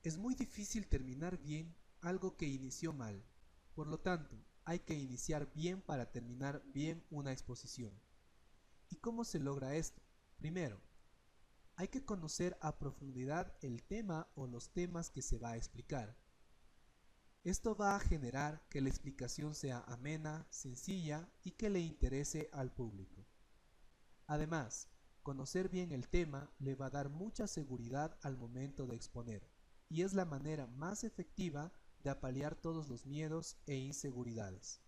Es muy difícil terminar bien algo que inició mal. Por lo tanto, hay que iniciar bien para terminar bien una exposición. ¿Y cómo se logra esto? Primero, hay que conocer a profundidad el tema o los temas que se va a explicar. Esto va a generar que la explicación sea amena, sencilla y que le interese al público. Además, conocer bien el tema le va a dar mucha seguridad al momento de exponer, y es la manera más efectiva de apalear todos los miedos e inseguridades.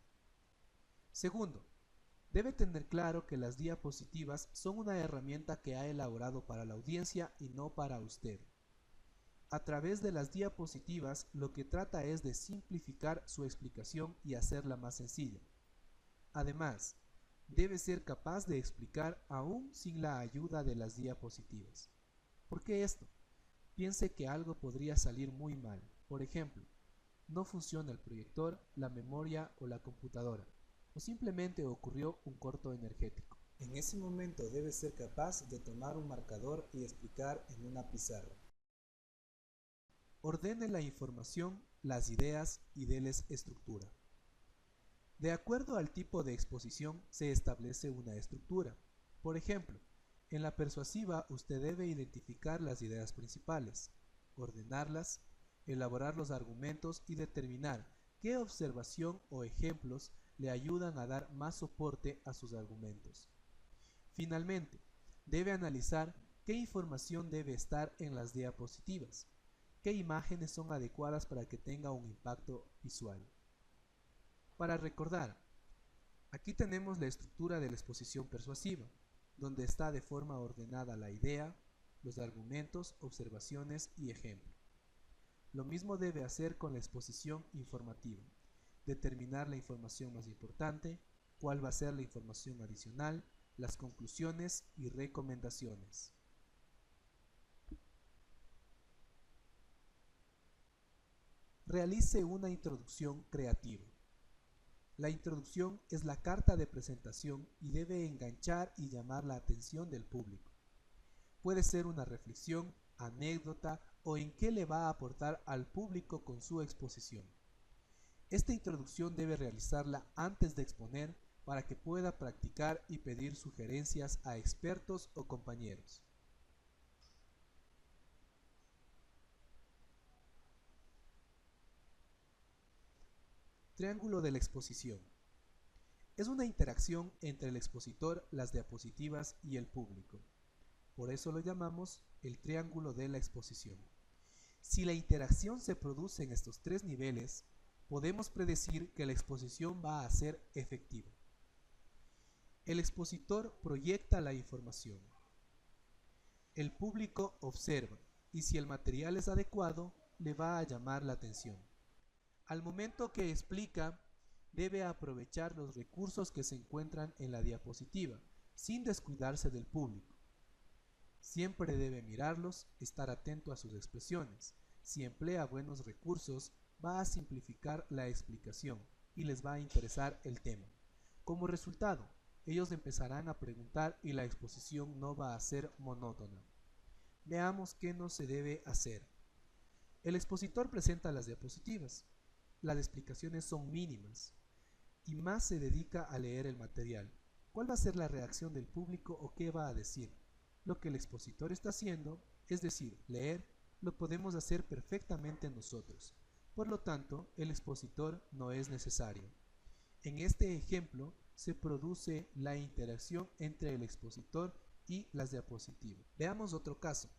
Segundo, debe tener claro que las diapositivas son una herramienta que ha elaborado para la audiencia y no para usted. A través de las diapositivas lo que trata es de simplificar su explicación y hacerla más sencilla. Además, debe ser capaz de explicar aún sin la ayuda de las diapositivas. ¿Por qué esto? Piense que algo podría salir muy mal. Por ejemplo, no funciona el proyector, la memoria o la computadora, o simplemente ocurrió un corto energético. En ese momento debe ser capaz de tomar un marcador y explicar en una pizarra. Ordene la información, las ideas y déles estructura. De acuerdo al tipo de exposición se establece una estructura. Por ejemplo, en la persuasiva usted debe identificar las ideas principales, ordenarlas, elaborar los argumentos y determinar qué observación o ejemplos le ayudan a dar más soporte a sus argumentos. Finalmente, debe analizar qué información debe estar en las diapositivas, qué imágenes son adecuadas para que tenga un impacto visual. Para recordar, aquí tenemos la estructura de la exposición persuasiva, donde está de forma ordenada la idea, los argumentos, observaciones y ejemplos. Lo mismo debe hacer con la exposición informativa, determinar la información más importante, cuál va a ser la información adicional, las conclusiones y recomendaciones. Realice una introducción creativa. La introducción es la carta de presentación y debe enganchar y llamar la atención del público. Puede ser una reflexión, anécdota o en qué le va a aportar al público con su exposición. Esta introducción debe realizarla antes de exponer para que pueda practicar y pedir sugerencias a expertos o compañeros. Triángulo de la exposición. Es una interacción entre el expositor, las diapositivas y el público. Por eso lo llamamos el triángulo de la exposición. Si la interacción se produce en estos tres niveles, podemos predecir que la exposición va a ser efectiva. El expositor proyecta la información. El público observa y si el material es adecuado, le va a llamar la atención. Al momento que explica, debe aprovechar los recursos que se encuentran en la diapositiva, sin descuidarse del público. Siempre debe mirarlos, estar atento a sus expresiones. Si emplea buenos recursos, va a simplificar la explicación y les va a interesar el tema. Como resultado, ellos empezarán a preguntar y la exposición no va a ser monótona. Veamos qué no se debe hacer. El expositor presenta las diapositivas. Las explicaciones son mínimas y más se dedica a leer el material. ¿Cuál va a ser la reacción del público o qué va a decir? Lo que el expositor está haciendo, es decir, leer, lo podemos hacer perfectamente nosotros. Por lo tanto, el expositor no es necesario. En este ejemplo se produce la interacción entre el expositor y las diapositivas. Veamos otro caso.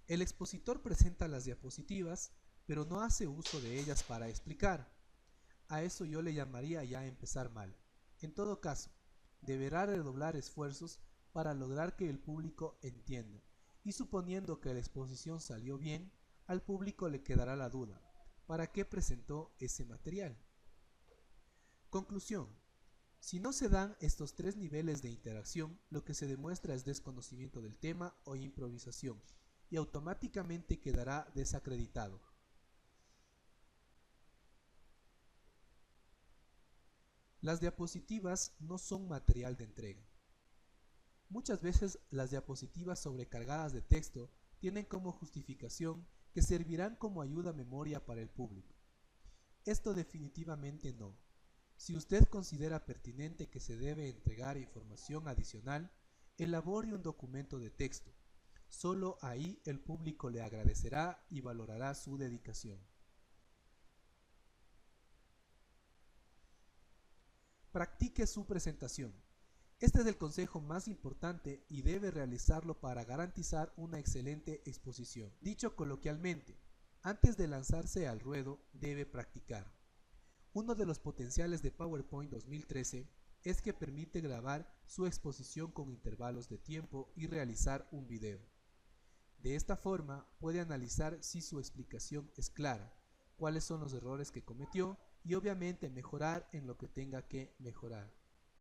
El expositor presenta las diapositivas, pero no hace uso de ellas para explicar. A eso yo le llamaría ya empezar mal. En todo caso, deberá redoblar esfuerzos para lograr que el público entienda, y suponiendo que la exposición salió bien, al público le quedará la duda, ¿para qué presentó ese material? Conclusión. Si no se dan estos tres niveles de interacción, lo que se demuestra es desconocimiento del tema o improvisación, y automáticamente quedará desacreditado. Las diapositivas no son material de entrega. Muchas veces las diapositivas sobrecargadas de texto tienen como justificación que servirán como ayuda a memoria para el público. Esto definitivamente no. Si usted considera pertinente que se debe entregar información adicional, elabore un documento de texto. Solo ahí el público le agradecerá y valorará su dedicación. Practique su presentación. Este es el consejo más importante y debe realizarlo para garantizar una excelente exposición. Dicho coloquialmente, antes de lanzarse al ruedo debe practicar. Uno de los potenciales de PowerPoint 2013 es que permite grabar su exposición con intervalos de tiempo y realizar un video. De esta forma puede analizar si su explicación es clara, cuáles son los errores que cometió y obviamente mejorar en lo que tenga que mejorar.